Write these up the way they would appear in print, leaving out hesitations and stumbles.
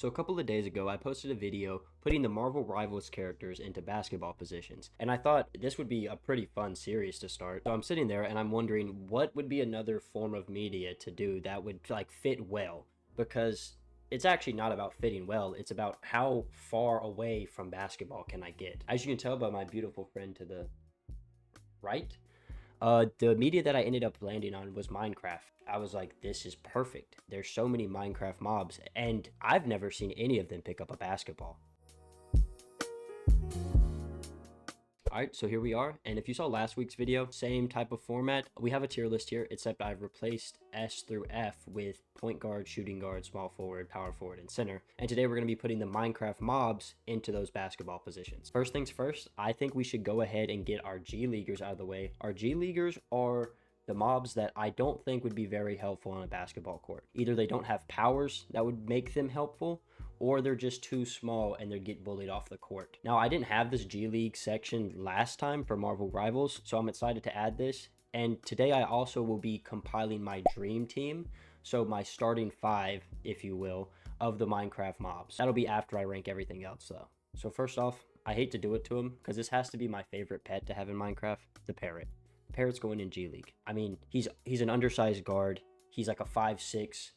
So a couple of days ago, I posted a video putting the Marvel Rivals characters into basketball positions, and I thought this would be a pretty fun series to start. So I'm sitting there and I'm wondering what would be another form of media to do that would like fit well, because it's actually not about fitting well, it's about how far away from basketball can I get. As you can tell by my beautiful friend to the right, the media that I ended up landing on was Minecraft. I was like, this is perfect. There's so many Minecraft mobs, and I've never seen any of them pick up a basketball. Alright, so here we are, and if you saw last week's video, same type of format. We have a tier list here, except I've replaced S through F with point guard, shooting guard, small forward, power forward, and center. And today we're going to be putting the Minecraft mobs into those basketball positions. First things first, I think we should go ahead and get our G Leaguers out of the way. Our G Leaguers are the mobs that I don't think would be very helpful on a basketball court. Either they don't have powers that would make them helpful, or they're just too small and they'd get bullied off the court. Now, I didn't have this G League section last time for Marvel Rivals, so I'm excited to add this. And today I also will be compiling my dream team, so my starting 5, if you will, of the Minecraft mobs. That'll be after I rank everything else though. So first off, I hate to do it to him because this has to be my favorite pet to have in Minecraft, the parrot. The parrot's going in G League. I mean, he's an undersized guard. He's like a 5'6",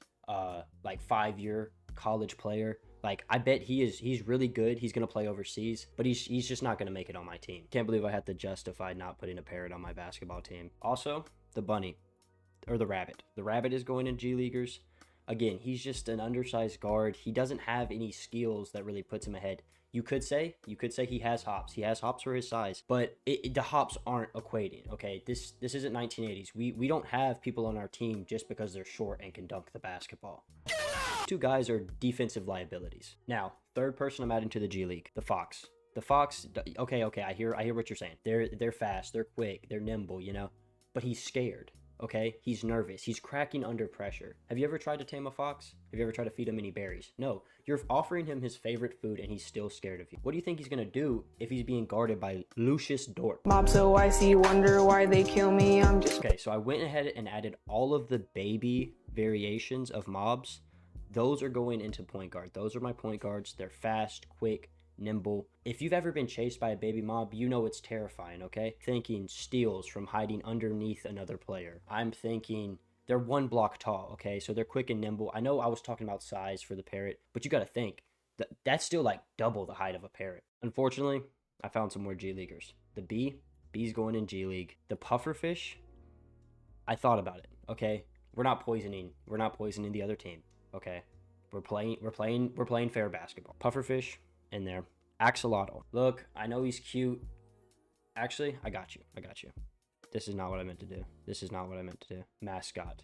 like 5-year college player. Like, I bet he's really good. He's going to play overseas, but he's just not going to make it on my team. Can't believe I had to justify not putting a parrot on my basketball team. Also, the bunny, or the rabbit. The rabbit is going in G Leaguers. Again, he's just an undersized guard. He doesn't have any skills that really puts him ahead. You could say he has hops. He has hops for his size, but the hops aren't equating, okay? This isn't 1980s. We don't have people on our team just because they're short and can dunk the basketball. Two guys are defensive liabilities. Now, third person I'm adding to the G League, the Fox. The Fox, okay, I hear what you're saying. They're fast, they're quick, they're nimble, you know? But he's scared. Okay, he's nervous. He's cracking under pressure. Have you ever tried to tame a fox? Have you ever tried to feed him any berries? No, you're offering him his favorite food and he's still scared of you. What do you think he's gonna do if he's being guarded by Lucius Dort? Mob so icy, wonder why they kill me. I'm just okay. So I went ahead and added all of the baby variations of mobs. Those are going into point guard. Those are my point guards. They're fast, quick, nimble. If you've ever been chased by a baby mob, you know it's terrifying, okay? Thinking steals from hiding underneath another player. I'm thinking they're 1 block tall, okay? So they're quick and nimble. I know I was talking about size for the parrot, but you got to think that's still like double the height of a parrot. Unfortunately, I found some more G Leaguers. The B's going in G League. The pufferfish, I thought about it, okay? We're not poisoning the other team, okay? We're playing fair basketball. Pufferfish in there. Axolotl. Look, I know he's cute. Actually, I got you. This is not what I meant to do. Mascot.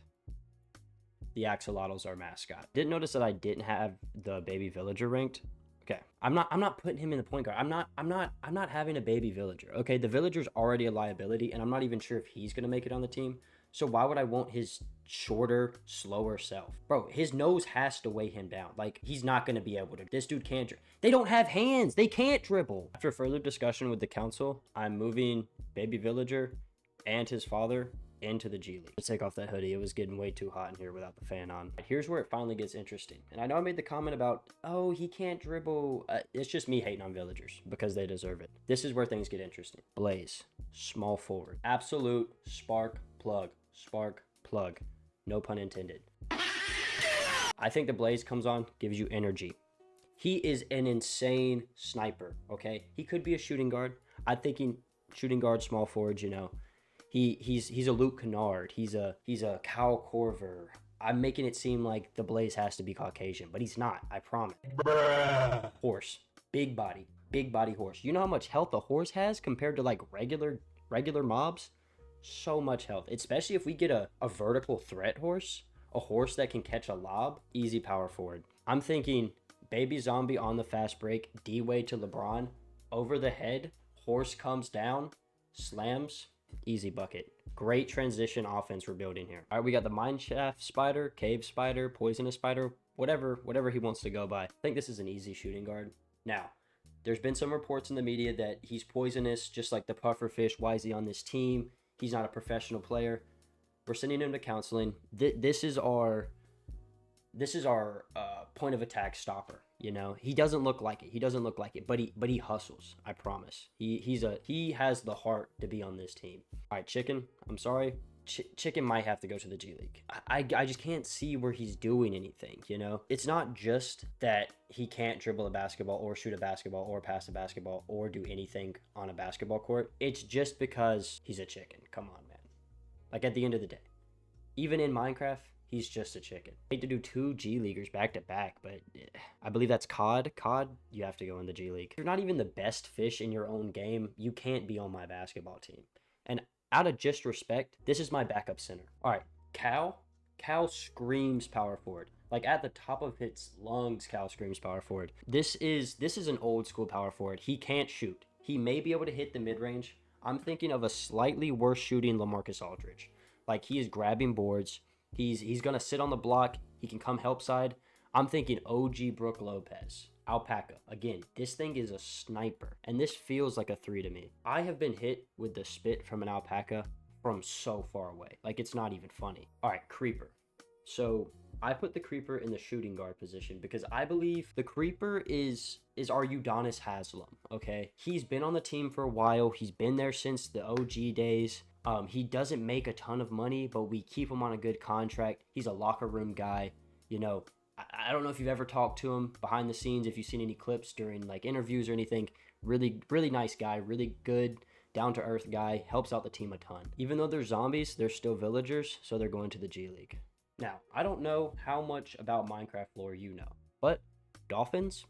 The axolotls are mascot. Didn't notice that I didn't have the baby villager ranked. Okay, I'm not putting him in the point guard. I'm not having a baby villager. Okay, the villager's already a liability, and I'm not even sure if he's gonna make it on the team. So why would I want his shorter, slower self? Bro, his nose has to weigh him down. Like, he's not going to be able to. This dude can't. They don't have hands. They can't dribble. After further discussion with the council, I'm moving Baby Villager and his father into the G League. Let's take off that hoodie. It was getting way too hot in here without the fan on. Here's where it finally gets interesting. And I know I made the comment about, oh, he can't dribble. It's just me hating on villagers because they deserve it. This is where things get interesting. Blaze, small forward. Absolute spark plug. Spark plug. No pun intended. I think the Blaze comes on, gives you energy. He is an insane sniper, okay? He could be a shooting guard. I'm thinking shooting guard, small forward, you know. He's a Luke Kennard. He's a Kyle Korver. I'm making it seem like the Blaze has to be Caucasian, but he's not, I promise. Bruh. Horse. Big body horse. You know how much health a horse has compared to like regular mobs? So much health, especially if we get a vertical threat horse, a horse that can catch a lob. Easy power forward. I'm thinking baby zombie on the fast break, D-Wade to LeBron, over the head, horse comes down, slams, easy bucket. Great transition offense we're building here. All right, we got the mineshaft spider, cave spider, poisonous spider, whatever he wants to go by. I think this is an easy shooting guard. Now, there's been some reports in the media that he's poisonous, just like the pufferfish. Why is he on this team? He's not a professional player. We're sending him to counseling. This is our point of attack stopper. You know, he doesn't look like it. He doesn't look like it, but he hustles. I promise. He has the heart to be on this team. All right, Chicken. I'm sorry. Chicken might have to go to the G League. I just can't see where he's doing anything, you know? It's not just that he can't dribble a basketball or shoot a basketball or pass a basketball or do anything on a basketball court. It's just because he's a chicken. Come on, man. Like, at the end of the day, even in Minecraft, he's just a chicken. I hate to do 2 G Leaguers back to back, but I believe that's COD. COD, you have to go in the G League. If you're not even the best fish in your own game, you can't be on my basketball team. And out of just respect, this is my backup center. All right, Cal. Cal screams power forward. Like, at the top of its lungs, Cal screams power forward. This is an old school power forward. He can't shoot. He may be able to hit the mid-range. I'm thinking of a slightly worse shooting LaMarcus Aldridge. Like, he is grabbing boards. He's going to sit on the block. He can come help side. I'm thinking OG Brook Lopez. Alpaca. Again, this thing is a sniper, and this feels like a 3 to me. I have been hit with the spit from an Alpaca from so far away. Like, it's not even funny. All right, Creeper. So I put the Creeper in the shooting guard position because I believe the Creeper is our Udonis Haslem, okay? He's been on the team for a while. He's been there since the OG days. He doesn't make a ton of money, but we keep him on a good contract. He's a locker room guy. You know, I don't know if you've ever talked to him behind the scenes, if you've seen any clips during like interviews or anything. Really, really nice guy, really good, down-to-earth guy, helps out the team a ton. Even though they're zombies, they're still villagers, so they're going to the G League. Now, I don't know how much about Minecraft lore you know, but dolphins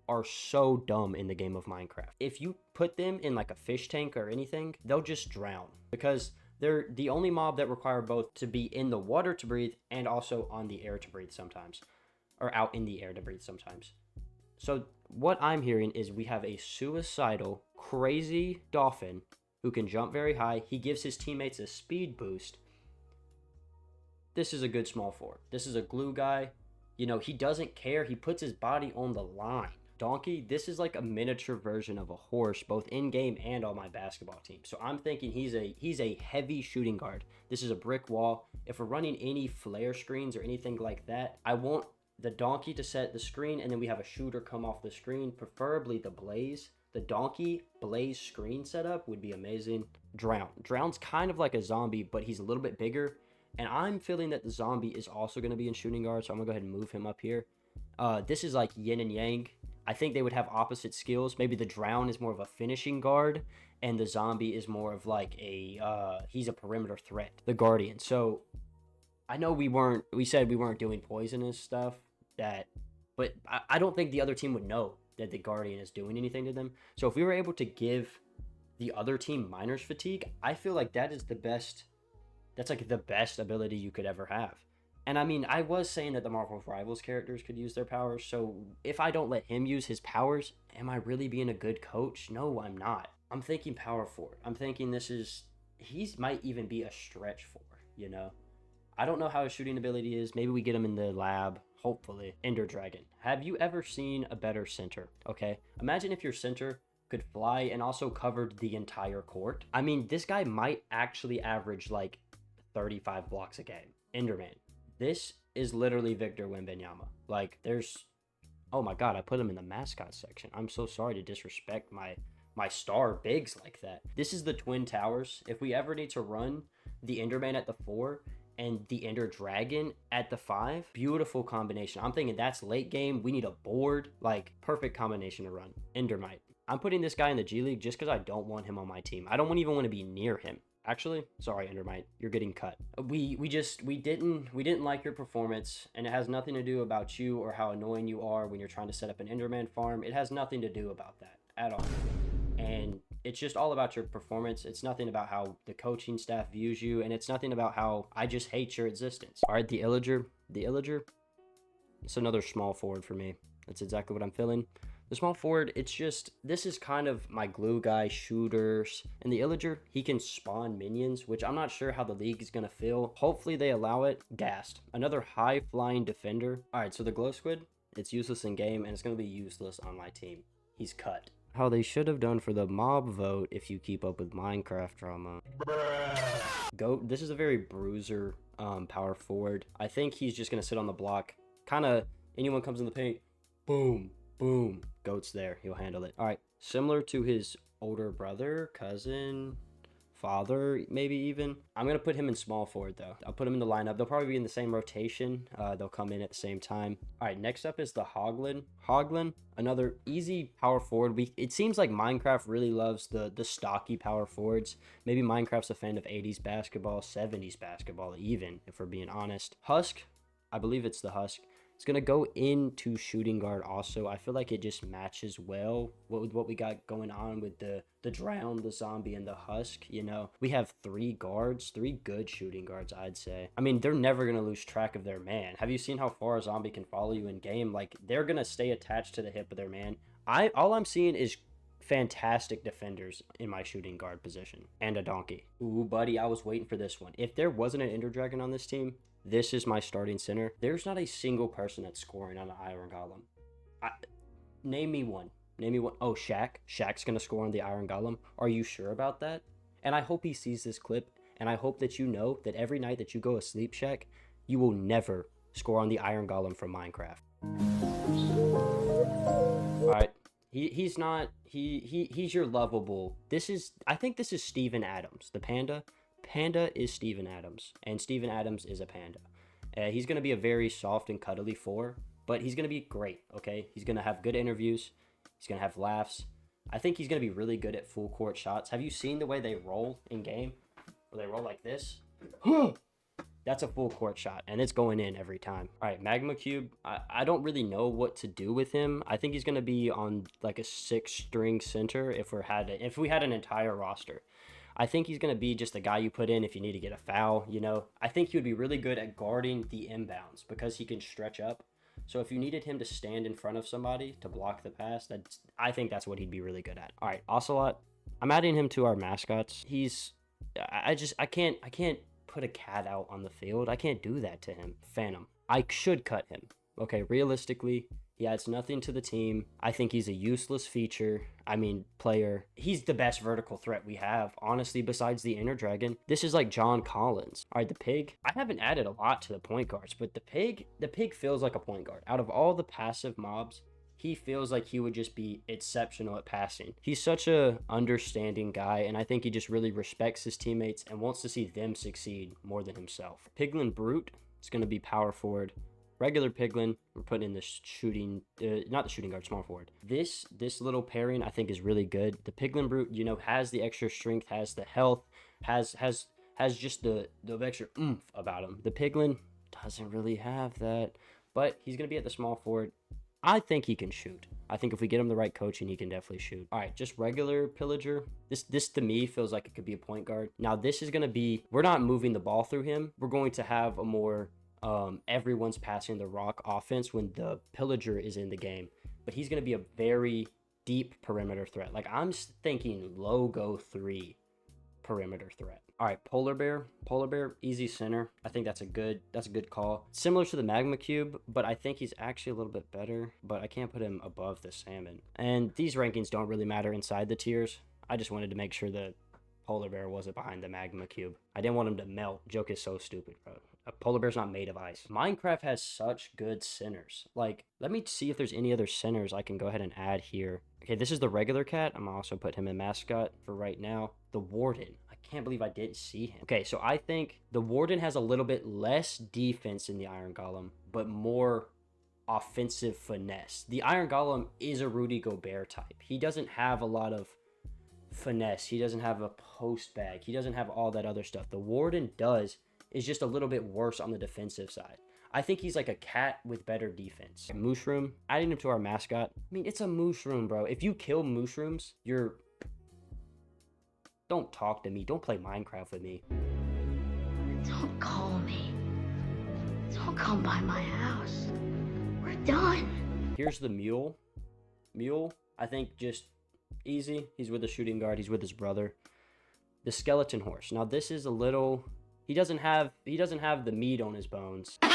are so dumb in the game of Minecraft. If you put them in like a fish tank or anything, they'll just drown because they're the only mob that require both to be in the water to breathe and also on the air to breathe sometimes, or out in the air to breathe sometimes. So what I'm hearing is we have a suicidal, crazy dolphin who can jump very high. He gives his teammates a speed boost. This is a good small forward. This is a glue guy. You know, he doesn't care. He puts his body on the line. Donkey, this is like a miniature version of a horse, both in-game and on my basketball team. So I'm thinking he's a heavy shooting guard. This is a brick wall. If we're running any flare screens or anything like that, I want the Donkey to set the screen, and then we have a shooter come off the screen, preferably the Blaze. The Donkey Blaze screen setup would be amazing. Drown. Drown's kind of like a zombie, but he's a little bit bigger. And I'm feeling that the zombie is also going to be in shooting guard, so I'm going to go ahead and move him up here. This is like yin and yang. I think they would have opposite skills. Maybe the Drown is more of a finishing guard, and the zombie is more of like he's a perimeter threat. The Guardian. So I know we said we weren't doing poisonous stuff, but I don't think the other team would know that the Guardian is doing anything to them. So if we were able to give the other team Miner's Fatigue, I feel like that is the best. That's like the best ability you could ever have. And I mean, I was saying that the Marvel Rivals characters could use their powers, so if I don't let him use his powers, am I really being a good coach? No, I'm not. I'm thinking power forward. I'm thinking he might even be a stretch forward, you know? I don't know how his shooting ability is. Maybe we get him in the lab, hopefully. Ender Dragon. Have you ever seen a better center, okay? Imagine if your center could fly and also covered the entire court. I mean, this guy might actually average like 35 blocks a game. Enderman. This is literally Victor Wembanyama. Like, oh my god, I put him in the mascot section. I'm so sorry to disrespect my star bigs like that. This is the Twin Towers. If we ever need to run the Enderman at the 4 and the Ender Dragon at the 5, beautiful combination. I'm thinking that's late game. We need a board. Like, perfect combination to run. Endermite. I'm putting this guy in the G League just because I don't want him on my team. I don't even want to be near him. Actually, sorry, Endermite, you're getting cut. We didn't like your performance, and it has nothing to do about you or how annoying you are when you're trying to set up an Enderman farm. It has nothing to do about that at all. And it's just all about your performance. It's nothing about how the coaching staff views you, and it's nothing about how I just hate your existence. All right, the Illager. It's another small forward for me. That's exactly what I'm feeling. The small forward, this is kind of my glue guy, shooters. And the Illager, he can spawn minions, which I'm not sure how the league is going to feel. Hopefully they allow it. Gassed. Another high-flying defender. All right, so the Glow Squid, it's useless in game, and it's going to be useless on my team. He's cut. How they should have done for the mob vote if you keep up with Minecraft drama. Goat, this is a very bruiser power forward. I think he's just going to sit on the block. Kind of, anyone comes in the paint, boom, boom. Goat's there. He'll handle it. All right. Similar to his older brother, cousin, father, maybe even. I'm going to put him in small forward, though. I'll put him in the lineup. They'll probably be in the same rotation. They'll come in at the same time. All right, next up is the Hoglin. Hoglin, another easy power forward. It seems like Minecraft really loves the stocky power forwards. Maybe Minecraft's a fan of 80s basketball, 70s basketball even, if we're being honest. Husk, I believe it's the Husk. It's going to go into shooting guard also. I feel like it just matches well with what we got going on with the Drown, the Zombie, and the Husk. You know, we have 3 guards, 3 good shooting guards, I'd say. I mean, they're never going to lose track of their man. Have you seen how far a Zombie can follow you in game? Like, they're going to stay attached to the hip of their man. All I'm seeing is fantastic defenders in my shooting guard position. And a Donkey. Ooh, buddy, I was waiting for this one. If there wasn't an Ender Dragon on this team, this is my starting center. There's not a single person that's scoring on an Iron Golem. Name me one. Name me one. Oh, Shaq. Shaq's going to score on the Iron Golem. Are you sure about that? And I hope he sees this clip. And I hope that you know that every night that you go to sleep, Shaq, you will never score on the Iron Golem from Minecraft. All right. He's not. He's your lovable. I think this is Steven Adams, the panda. Panda is Steven Adams, and Steven Adams is a panda. He's going to be a very soft and cuddly 4, but he's going to be great, okay? He's going to have good interviews. He's going to have laughs. I think he's going to be really good at full court shots. Have you seen the way they roll in game? Where they roll like this? That's a full court shot, and it's going in every time. All right, Magma Cube. I don't really know what to do with him. I think he's going to be on like a 6-string center if we had an entire roster. I think he's going to be just a guy you put in if you need to get a foul, you know. I think he would be really good at guarding the inbounds because he can stretch up. So if you needed him to stand in front of somebody to block the pass, I think that's what he'd be really good at. All right, Ocelot. I'm adding him to our mascots. I can't put a cat out on the field. I can't do that to him. Phantom. I should cut him. Okay, realistically, he adds nothing to the team. I think he's a useless player. He's the best vertical threat we have, honestly, besides the Ender Dragon. This is like John Collins. All right, the Pig. I haven't added a lot to the point guards, but the Pig feels like a point guard. Out of all the passive mobs, he feels like he would just be exceptional at passing. He's such a understanding guy, and I think he just really respects his teammates and wants to see them succeed more than himself. Piglin Brute is going to be power forward. Regular Piglin, we're putting in the shooting, not the shooting guard, small forward. This little pairing I think is really good. The Piglin Brute, you know, has the extra strength, has the health, has just the extra oomph about him. The Piglin doesn't really have that, but he's gonna be at the small forward. I think he can shoot. I think if we get him the right coaching, he can definitely shoot. All right, just regular Pillager. This to me feels like it could be a point guard. Now this is gonna be, we're not moving the ball through him. We're going to have a more everyone's passing the rock offense when the Pillager is in the game, but he's going to be a very deep perimeter threat. Like I'm thinking logo 3 perimeter threat. All right, Polar Bear, easy center. I think that's a good call. Similar to the Magma Cube, but I think he's actually a little bit better, but I can't put him above the Salmon. And these rankings don't really matter inside the tiers. I just wanted to make sure that Polar Bear wasn't behind the Magma Cube. I didn't want him to melt. Joke is so stupid, bro. A polar bear's not made of ice. Minecraft has such good centers. Like, let me see if there's any other centers I can go ahead and add here. Okay, this is the regular cat. I'm gonna also put him in mascot for right now. The Warden. I can't believe I didn't see him. Okay, so I think the Warden has a little bit less defense in the Iron Golem, but more offensive finesse. The Iron Golem is a Rudy Gobert type. He doesn't have a lot of finesse. He doesn't have a post bag. He doesn't have all that other stuff. The Warden does. Is just a little bit worse on the defensive side. I think he's like a cat with better defense. Mushroom, adding him to our mascot. I mean, it's a mushroom, bro. If you kill mushrooms, don't talk to me. Don't play Minecraft with me. Don't call me. Don't come by my house. We're done. Here's the Mule. Mule, I think just easy. He's with a shooting guard. He's with his brother. The Skeleton Horse. Now, this is a little... He doesn't have the meat on his bones. I'm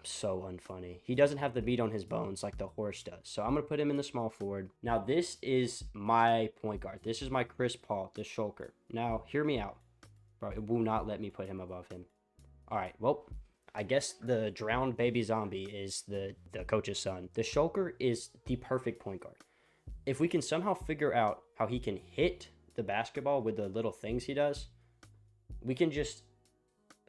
so unfunny. He doesn't have the meat on his bones like the horse does. So I'm going to put him in the small forward. Now, this is my point guard. This is my Chris Paul, the shulker. Now, hear me out. Bro, it will not let me put him above him. All right, well, I guess the drowned baby zombie is the coach's son. The Shulker is the perfect point guard. If we can somehow figure out how he can hit the basketball with the little things he does, we can just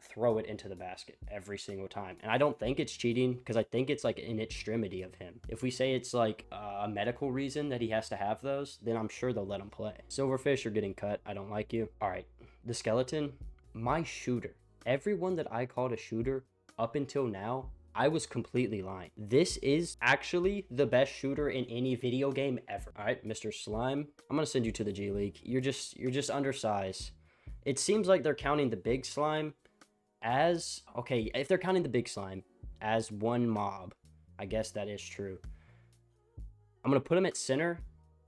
throw it into the basket every single time. And I don't think it's cheating, because I think it's like an extremity of him. If we say it's like a medical reason that he has to have those, then I'm sure they'll let him play. Silverfish, you're getting cut. I don't like you. All right, the skeleton, my shooter. Everyone that I called a shooter up until now, I was completely lying. This is actually the best shooter in any video game ever. All right, Mr. Slime, I'm gonna send you to the G League. You're just undersized. It seems like they're counting the big slime as, okay, if they're counting the big slime as one mob, I guess that is true. I'm gonna put him at center,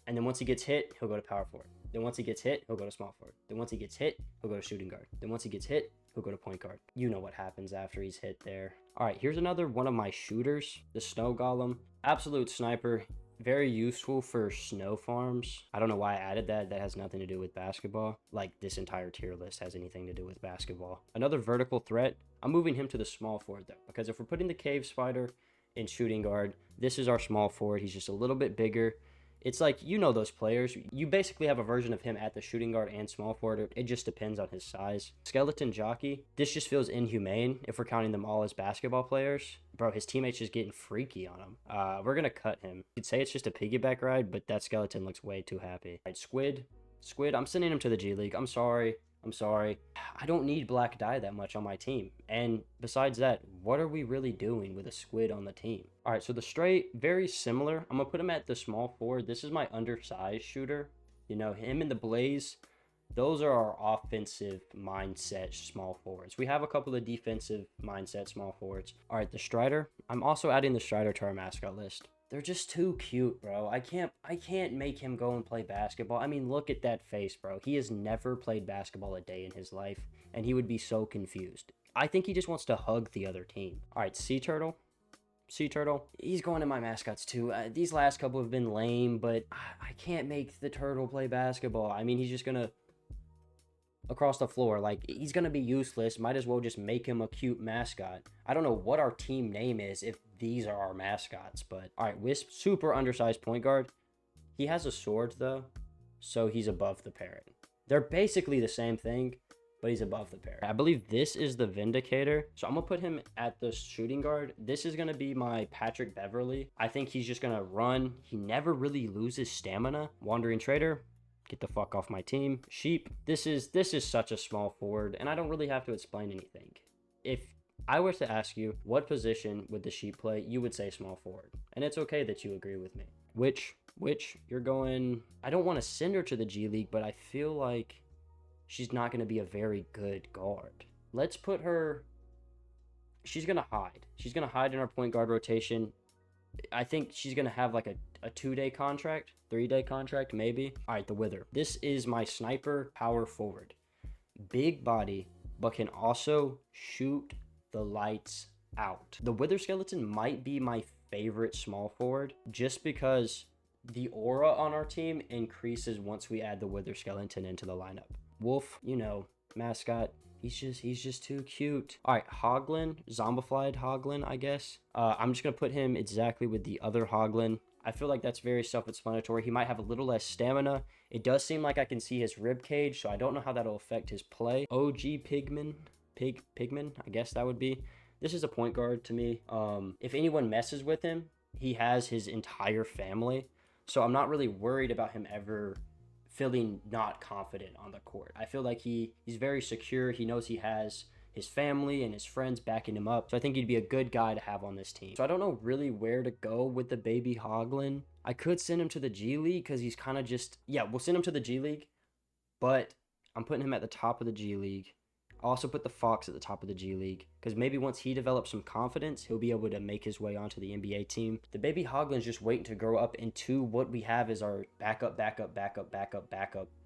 and then once he gets hit, he'll go to power forward. Then once he gets hit, he'll go to small forward. Then once he gets hit, he'll go to shooting guard. Then once he gets hit, he'll go to point guard. You know what happens after he's hit there. All right, here's another one of my shooters, the snow golem. Absolute sniper. Very useful for snow farms. I don't know why I added that. That has nothing to do with basketball. Like, this entire tier list has anything to do with basketball. Another vertical threat. I'm moving him to the small forward, though, because if we're putting the cave spider in shooting guard, this is our small forward. He's just a little bit bigger. It's like, you know those players. You basically have a version of him at the shooting guard and small forward. It just depends on his size. Skeleton jockey. This just feels inhumane if we're counting them all as basketball players. Bro, his teammates just getting freaky on him. We're going to cut him. You'd say it's just a piggyback ride, but that skeleton looks way too happy. All right, Squid. Squid, I'm sending him to the G League. I'm sorry. I don't need black dye that much on my team. And besides that, what are we really doing with a squid on the team? All right, so the straight, very similar. I'm gonna put him at the small forward. This is my undersized shooter. You know, him and the Blaze, those are our offensive mindset small forwards. We have a couple of defensive mindset small forwards. All right, the Strider. I'm also adding the Strider to our mascot list. They're just too cute, bro. I can't make him go and play basketball. I mean, look at that face, bro. He has never played basketball a day in his life, and he would be so confused. I think he just wants to hug the other team. All right, Sea Turtle. Sea Turtle. He's going to my mascots too. These last couple have been lame, but I can't make the turtle play basketball. I mean, he's just gonna across the floor. Like, he's gonna be useless. Might as well just make him a cute mascot. I don't know what our team name is if these are our mascots, but all right, Wisp, super undersized point guard. He has a sword though, so he's above the parrot. They're basically the same thing, but he's above the parrot. I believe this is the Vindicator, so I'm gonna put him at the shooting guard. This is gonna be my Patrick Beverly. I think he's just gonna run. He never really loses stamina. Wandering Trader, get the fuck off my team. Sheep, this is such a small forward, and I don't really have to explain anything. If I were to ask you what position would the Sheep play, you would say small forward, and it's okay that you agree with me. Which you're going, I don't want to send her to the G League, but I feel like she's not going to be a very good guard. Let's put her, she's going to hide. She's going to hide in our point guard rotation. I think she's going to have like a 2-day contract, 3-day contract, maybe. All right, the Wither. This is my sniper power forward. Big body, but can also shoot the lights out. The Wither skeleton might be my favorite small forward just because the aura on our team increases once we add the Wither skeleton into the lineup. Wolf, you know, mascot. He's just too cute. All right, Hoglin, zombified Hoglin, I guess. I'm just gonna put him exactly with the other Hoglin. I feel like that's very self-explanatory. He might have a little less stamina. It does seem like I can see his rib cage, so I don't know how that'll affect his play. OG Pigman, I guess that would be. This is a point guard to me. If anyone messes with him, he has his entire family, so I'm not really worried about him ever feeling not confident on the court. I feel like he's very secure. He knows he has his family and his friends backing him up. So I think he'd be a good guy to have on this team. So I don't know really where to go with the baby Hoglin. I could send him to the G League because he's kind of just, yeah, we'll send him to the G League, but I'm putting him at the top of the G League. I'll also put the Fox at the top of the G League because maybe once he develops some confidence, he'll be able to make his way onto the NBA team. The baby Hoglin's just waiting to grow up into what we have as our backup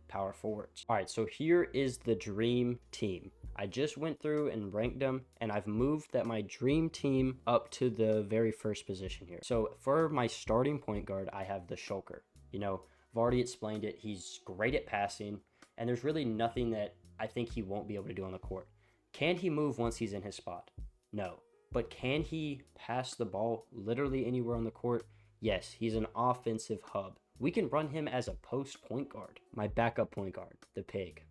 power forwards. All right, so here is the dream team. I just went through and ranked them, and I've moved that my dream team up to the very first position here. So for my starting point guard, I have the Shulker. You know, I've already explained it. He's great at passing, and there's really nothing that I think he won't be able to do on the court. Can he move once he's in his spot? No. But can he pass the ball literally anywhere on the court? Yes, he's an offensive hub. We can run him as a post point guard. My backup point guard, the pig.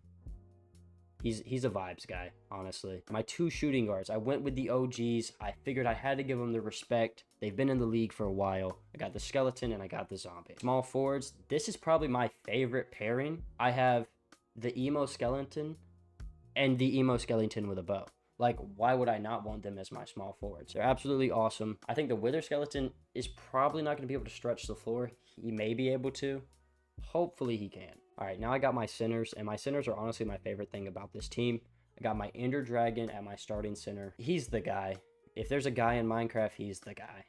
He's a vibes guy, honestly. My 2 shooting guards, I went with the OGs. I figured I had to give them the respect. They've been in the league for a while. I got the skeleton and I got the zombie. Small forwards, this is probably my favorite pairing. I have the emo skeleton and the emo skeleton with a bow. Like, why would I not want them as my small forwards? They're absolutely awesome. I think the wither skeleton is probably not going to be able to stretch the floor. He may be able to. Hopefully he can. All right, now I got my centers, and my centers are honestly my favorite thing about this team. I got my Ender Dragon at my starting center. He's the guy. If there's a guy in Minecraft, he's the guy.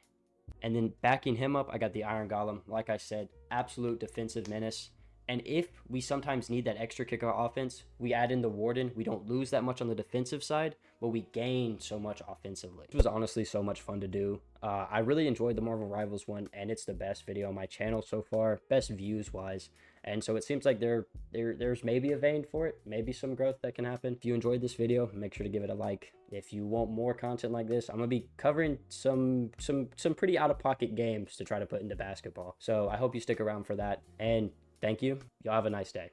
And then backing him up, I got the Iron Golem. Like I said, absolute defensive menace. And if we sometimes need that extra kick on offense, we add in the Warden. We don't lose that much on the defensive side, but we gain so much offensively. It was honestly so much fun to do. I really enjoyed the Marvel Rivals one, and it's the best video on my channel so far, best views-wise. And so it seems like there's maybe a vein for it, maybe some growth that can happen. If you enjoyed this video, make sure to give it a like. If you want more content like this, I'm gonna be covering some pretty out-of-pocket games to try to put into basketball. So I hope you stick around for that. And thank you. Y'all have a nice day.